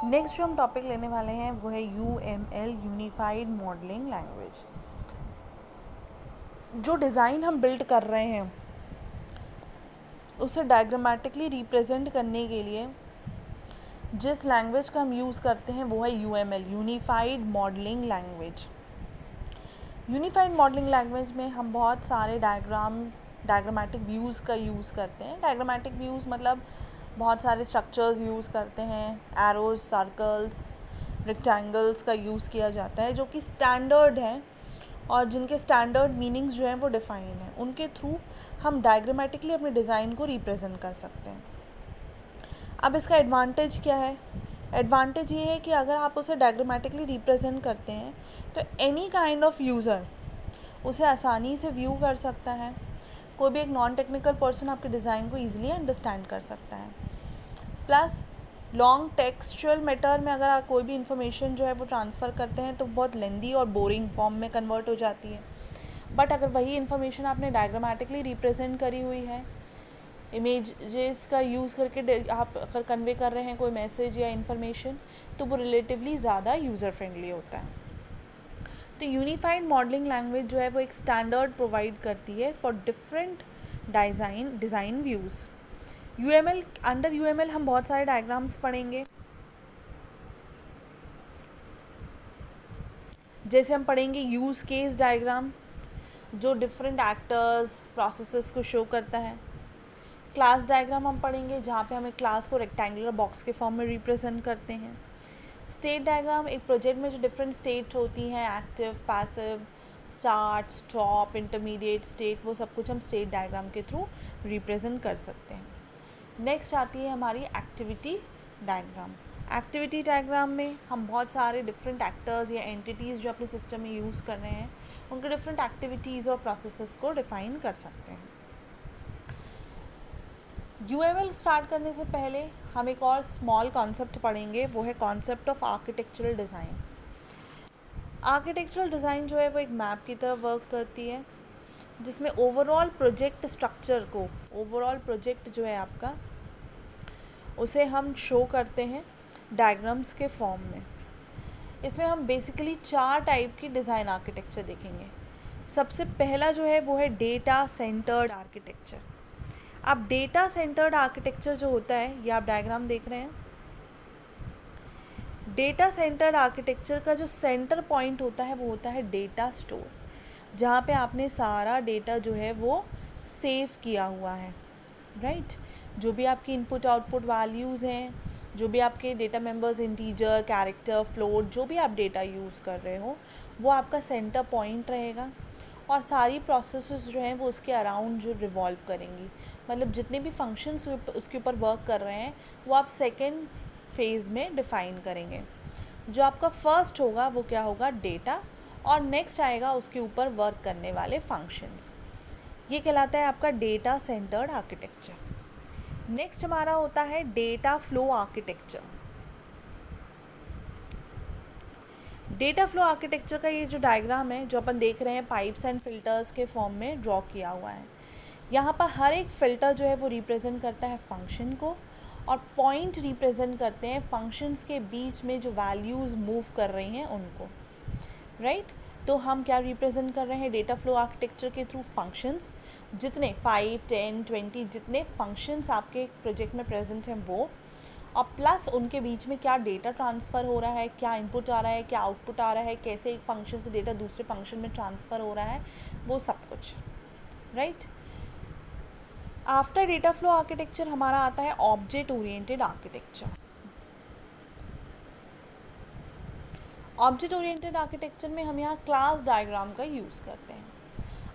Next जो हम topic लेने वाले हैं वो है UML यूनिफाइड मॉडलिंग लैंग्वेज। जो डिज़ाइन हम बिल्ड कर रहे हैं उसे डायग्रामेटिकली रिप्रेजेंट करने के लिए जिस लैंग्वेज का हम यूज़ करते हैं वो है UML unified modelling language. Unified modelling language में हम बहुत सारे डायग्रामेटिक व्यूज़ का यूज़ करते हैं। डायग्रामेटिक व्यूज़ मतलब बहुत सारे स्ट्रक्चर्स यूज़ करते हैं, एरोज, सर्कल्स, रेक्टेंगल्स का यूज़ किया जाता है जो कि स्टैंडर्ड हैं और जिनके स्टैंडर्ड मीनिंग्स जो हैं वो डिफ़ाइन हैं। उनके थ्रू हम डायग्रामेटिकली अपने डिज़ाइन को रिप्रेजेंट कर सकते हैं। अब इसका एडवांटेज क्या है? एडवांटेज ये है कि अगर आप उसे डायग्रामेटिकली रिप्रेजेंट करते हैं तो एनी काइंड ऑफ यूज़र उसे आसानी से व्यू कर सकता है। कोई भी एक नॉन टेक्निकल पर्सन आपके डिज़ाइन को ईजिली अंडरस्टैंड कर सकता है। प्लस लॉन्ग टेक्सचुअल मैटर में अगर आप कोई भी इंफॉर्मेशन जो है वो ट्रांसफ़र करते हैं तो बहुत लेंदी और बोरिंग फॉर्म में कन्वर्ट हो जाती है। बट अगर वही इन्फॉर्मेशन आपने डायग्रामेटिकली रिप्रेजेंट करी हुई है, इमेजेस का यूज़ करके आप अगर कन्वे कर रहे हैं कोई मैसेज या इन्फॉर्मेशन, तो वो रिलेटिवली ज़्यादा यूज़र फ्रेंडली होता है। तो यूनिफाइड मॉडलिंग लैंग्वेज जो है वो एक स्टैंडर्ड प्रोवाइड करती है for different design views. Under UML हम बहुत सारे डायग्राम्स पढ़ेंगे। जैसे हम पढ़ेंगे यूज़ केस डायग्राम जो डिफरेंट एक्टर्स प्रोसेसेस को शो करता है। क्लास डायग्राम हम पढ़ेंगे जहाँ पे हमें क्लास को रेक्टेंगुलर बॉक्स के फॉर्म में रिप्रेजेंट करते हैं। स्टेट डायग्राम एक प्रोजेक्ट में जो डिफरेंट स्टेट होती हैं, active, passive, start, stop, intermediate state, वो सब कुछ हम स्टेट डायग्राम के थ्रू रिप्रेजेंट कर सकते हैं। नेक्स्ट आती है हमारी एक्टिविटी डायग्राम। एक्टिविटी डायग्राम में हम बहुत सारे डिफरेंट एक्टर्स या एंटिटीज़ जो अपने सिस्टम में यूज़ कर रहे हैं उनके डिफरेंट एक्टिविटीज़ और प्रोसेसेस को डिफ़ाइन कर सकते हैं। यूएमएल स्टार्ट करने से पहले हम एक और स्मॉल कॉन्सेप्ट पढ़ेंगे, वो है concept of architectural design. Architectural design जो है वो एक मैप की तरह वर्क करती है जिसमें ओवरऑल प्रोजेक्ट स्ट्रक्चर को, ओवरऑल प्रोजेक्ट जो है आपका, उसे हम शो करते हैं डायग्राम्स के फॉर्म में। इसमें हम बेसिकली 4 टाइप की डिज़ाइन आर्किटेक्चर देखेंगे। सबसे पहला जो है वो है डेटा सेंटर्ड आर्किटेक्चर। अब डेटा सेंटर्ड आर्किटेक्चर जो होता है, ये आप डायग्राम देख रहे हैं। डेटा सेंटर्ड आर्किटेक्चर का जो सेंटर पॉइंट होता है वो होता है डेटा स्टोर, जहाँ पे आपने सारा डेटा जो है वो सेव किया हुआ है, राइट। जो भी आपकी इनपुट आउटपुट वैल्यूज़ हैं, जो भी आपके data members, integer, character, float, जो भी आप डेटा यूज़ कर रहे हो वो आपका सेंटर पॉइंट रहेगा और सारी प्रोसेसेस जो हैं वो उसके अराउंड जो रिवॉल्व करेंगी। मतलब जितने भी फंक्शंस उसके ऊपर वर्क कर रहे हैं वो आप सेकेंड फेज़ में डिफ़ाइन करेंगे। जो आपका फर्स्ट होगा वो क्या होगा, डेटा, और नेक्स्ट आएगा उसके ऊपर वर्क करने वाले फंक्शंस। ये कहलाता है आपका डेटा सेंटर्ड आर्किटेक्चर। नेक्स्ट हमारा होता है data flow architecture. Data flow architecture का ये जो डायग्राम है जो अपन देख रहे हैं, पाइप्स एंड फिल्टर्स के फॉर्म में ड्रॉ किया हुआ है। यहाँ पर हर एक फ़िल्टर जो है वो रिप्रेजेंट करता है फंक्शन को और पॉइंट रिप्रेजेंट करते हैं फंक्शंस के बीच में जो वैल्यूज़ मूव कर रही हैं उनको, राइट। तो हम क्या रिप्रेजेंट कर रहे हैं डेटा फ्लो आर्किटेक्चर के थ्रू, फंक्शंस, जितने 5, 10, 20 जितने फंक्शंस आपके प्रोजेक्ट में प्रेजेंट हैं वो, और प्लस उनके बीच में क्या डेटा ट्रांसफ़र हो रहा है, क्या इनपुट आ रहा है, क्या आउटपुट आ रहा है, कैसे एक फंक्शन से डेटा दूसरे फंक्शन में ट्रांसफ़र हो रहा है, वो सब कुछ, right. After data flow architecture हमारा आता है object oriented architecture. Object oriented architecture में हम यहाँ क्लास डायग्राम का यूज़ करते हैं।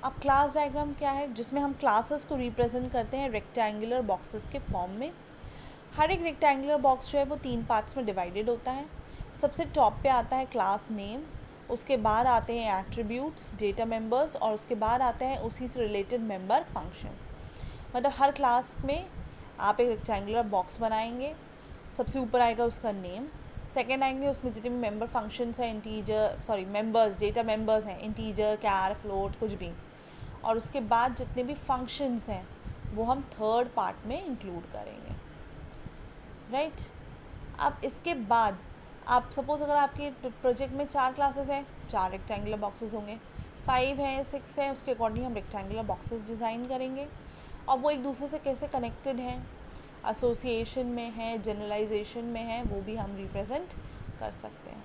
अब क्लास डायग्राम क्या है, जिसमें हम क्लासेस को रिप्रेजेंट करते हैं रेक्टेंगुलर बॉक्सेस के फॉर्म में। हर एक रेक्टेंगुलर बॉक्स जो है वो 3 पार्ट्स में डिवाइडेड होता है। सबसे टॉप पे आता है क्लास नेम, उसके बाद आते हैं एट्रीब्यूट्स, डेटा मेंबर्स, और उसके बाद आते हैं उसी से रिलेटेड मेंबर फंक्शन। मतलब हर क्लास में आप एक रेक्टेंगुलर बॉक्स बनाएंगे, सबसे ऊपर आएगा उसका नेम, सेकंड आएंगे उसमें जितने भी मेंबर फंक्शंस हैं, मेंबर्स, डेटा मेंबर्स हैं, इंटीजर, कैर, फ्लोट, कुछ भी, और उसके बाद जितने भी फंक्शंस हैं वो हम थर्ड पार्ट में इंक्लूड करेंगे, राइट। अब इसके बाद आप सपोज़ अगर आपके प्रोजेक्ट में 4 क्लासेस हैं, 4 रेक्टेंगुलर बॉक्सेस होंगे, 5 है 6 है, उसके अकॉर्डिंग हम रेक्टेंगुलर बॉक्सेस डिज़ाइन करेंगे और वो एक दूसरे से कैसे कनेक्टेड हैं, एसोसिएशन में है, जनरलाइजेशन में है, वो भी हम रिप्रेजेंट कर सकते हैं।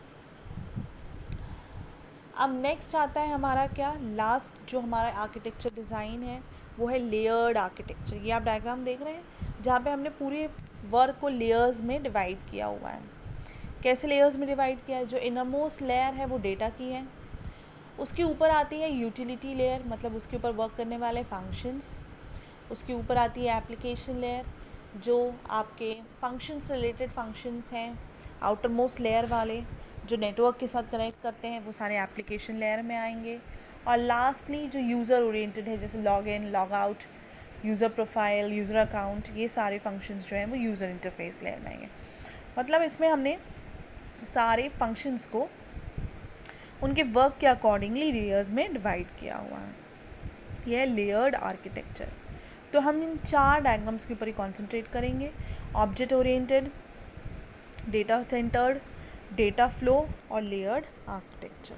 अब नेक्स्ट आता है हमारा क्या, लास्ट जो हमारा आर्किटेक्चर डिज़ाइन है वो है लेयर्ड आर्किटेक्चर। ये आप डायग्राम देख रहे हैं जहाँ पे हमने पूरे वर्क को लेयर्स में डिवाइड किया हुआ है। कैसे लेयर्स में डिवाइड किया है, जो इनरमोस्ट लेयर है वो डेटा की है, उसके ऊपर आती है यूटिलिटी लेयर, मतलब उसके ऊपर वर्क करने वाले फंक्शंस, उसके ऊपर आती है एप्लीकेशन लेयर, जो आपके फंक्शंस रिलेटेड फंक्शंस हैं, आउटर मोस्ट लेयर वाले जो नेटवर्क के साथ कनेक्ट करते हैं वो सारे एप्लीकेशन लेयर में आएंगे, और लास्टली जो यूज़र ओरिएंटेड है जैसे log in, log out, user profile, user account, ये सारे फंक्शंस जो हैं वो यूज़र इंटरफेस लेयर में आएंगे। मतलब इसमें हमने सारे फंक्शंस को उनके वर्क के अकॉर्डिंगली लेयर्स में डिवाइड किया हुआ है। यह है लेयर्ड आर्किटेक्चर। तो हम इन 4 डायग्राम्स के ऊपर ही कॉन्सेंट्रेट करेंगे, object oriented, data centred, data flow और लेयर्ड आर्किटेक्चर।